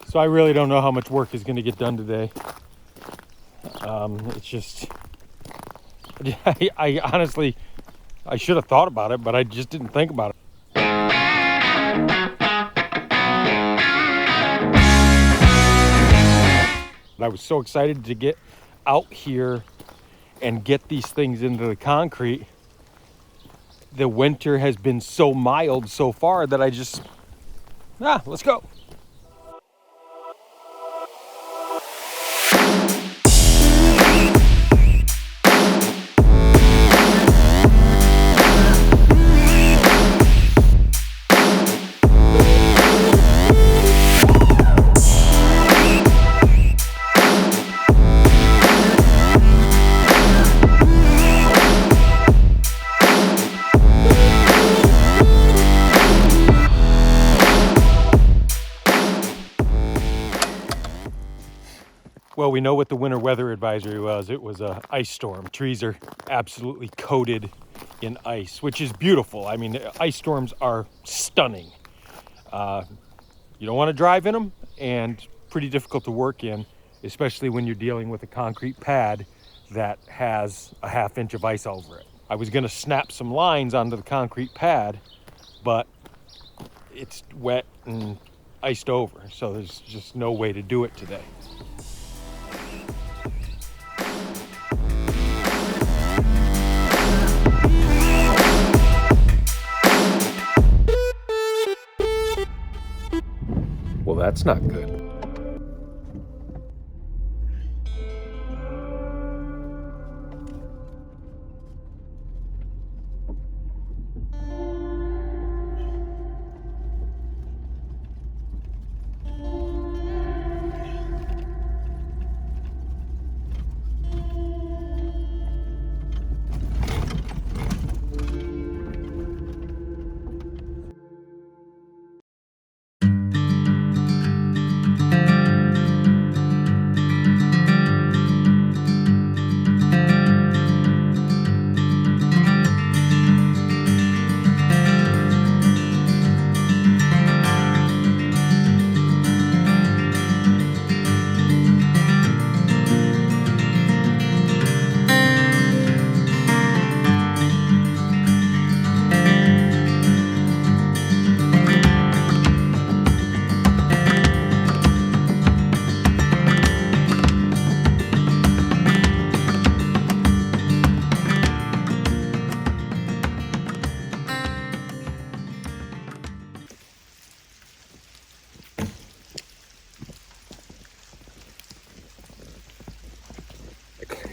So I really don't know how much work is going to get done today. It's just, I honestly, I should have thought about it, but I just didn't think about it. I was so excited to get out here and get these things into the concrete. The winter has been so mild so far that I just, let's go. Well, we know what the winter weather advisory was. It was an ice storm. Trees are absolutely coated in ice, which is beautiful. I mean, ice storms are stunning. You don't want to drive in them, and pretty difficult to work in, especially when you're dealing with a concrete pad that has a ½ inch of ice over it. I was going to snap some lines onto the concrete pad, but it's wet and iced over, so there's just no way to do it today. Well, that's not good.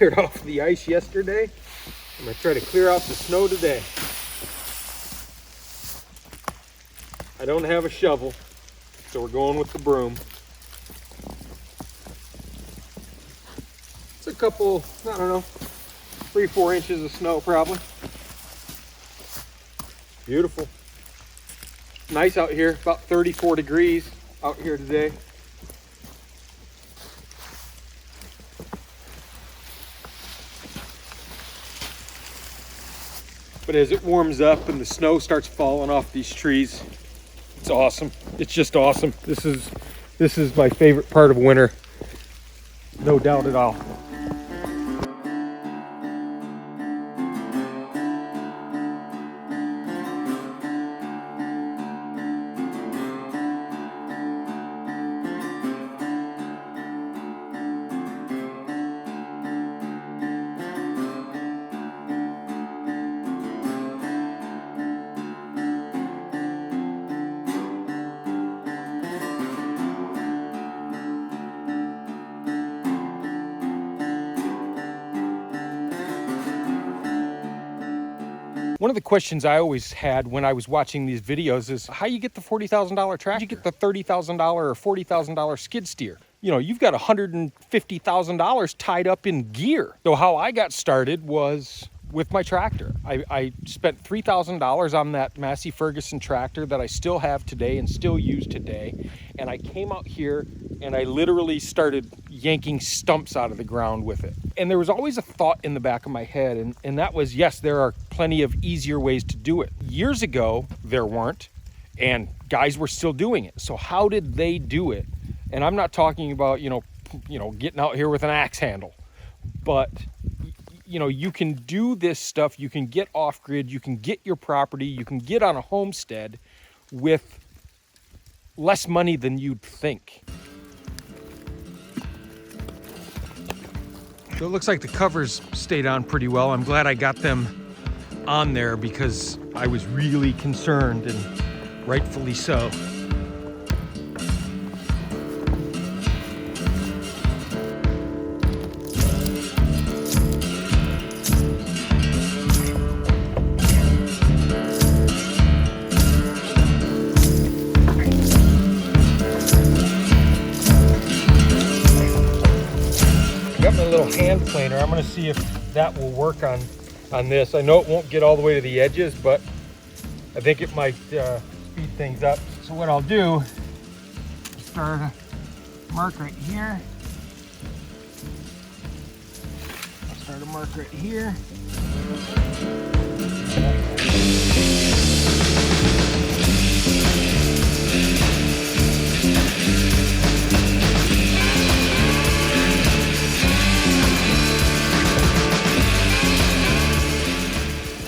Cleared off the ice yesterday. I'm gonna try to clear out the snow today. I don't have a shovel, so we're going with the broom. It's a couple, I don't know, 3-4 inches of snow probably. Beautiful. Nice out here, about 34 degrees out here today. But as it warms up and the snow starts falling off these trees, it's awesome. It's just awesome. This is my favorite part of winter. No doubt at all. One of the questions I always had when I was watching these videos is how you get the $40,000 tractor? How you get the $30,000 or $40,000 skid steer? You know, you've got $150,000 tied up in gear. So how I got started was with my tractor. I spent $3,000 on that Massey Ferguson tractor that I still have today and still use today. And I came out here and I literally started yanking stumps out of the ground with it. And there was always a thought in the back of my head, and that was, yes, there are plenty of easier ways to do it. Years ago, there weren't, and guys were still doing it. So how did they do it And I'm not talking about, getting out here with an axe handle, but you can do this stuff. You can get off grid, you can get your property, you can get on a homestead with less money than you'd think. So it looks like the covers stayed on pretty well. I'm glad I got them on there because I was really concerned, and rightfully so. Got my little hand planer. I'm going to see if that will work on this. I know it won't get all the way to the edges, but I think it might speed things up. So what I'll do is start a mark right here. I'll start a mark right here.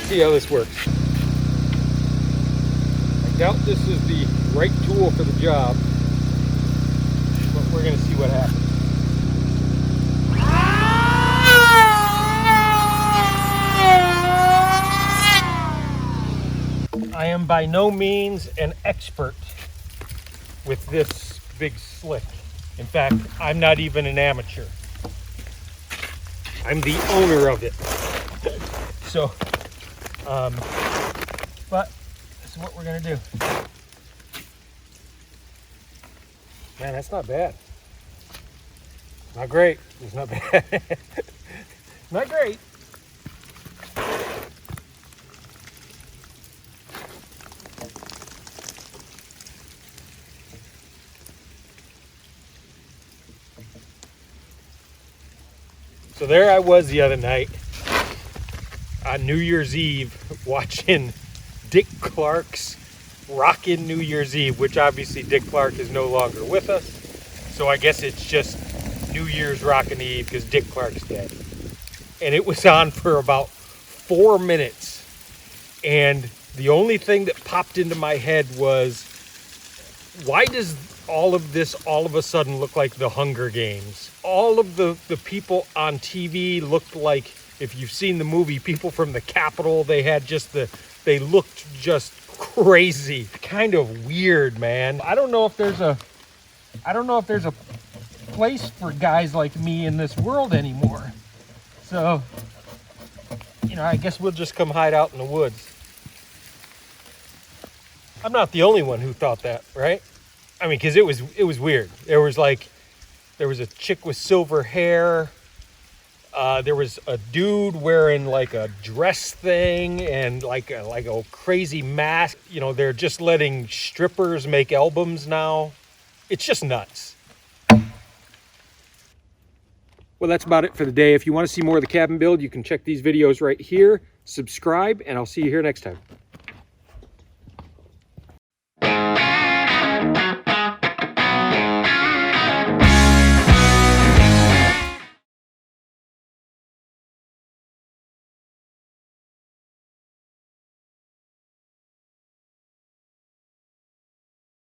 See how this works. I doubt this is the right tool for the job, but we're going to see what happens. I am by no means an expert with this big slick. In fact, I'm not even an amateur. I'm the owner of it. So, but this is what we're gonna do. Man, that's not bad. Not great. It's not bad. Not great. So there I was the other night on New Year's Eve watching Dick Clark's Rockin' New Year's Eve, which obviously Dick Clark is no longer with us. So I guess it's just New Year's Rockin' Eve because Dick Clark's dead. And it was on for about 4 minutes. And the only thing that popped into my head was, why does all of this all of a sudden look like the Hunger Games? All of the people on TV looked like, if you've seen the movie, people from the Capitol, they looked just crazy. Kind of weird, man. I don't know if there's a place for guys like me in this world anymore. So, I guess we'll just come hide out in the woods. I'm not the only one who thought that, right? I mean, because it was weird. There was a chick with silver hair. There was a dude wearing like a dress thing and like a crazy mask. They're just letting strippers make albums now. It's just nuts. Well, that's about it for the day. If you want to see more of the cabin build, you can check these videos right here. Subscribe, and I'll see you here next time.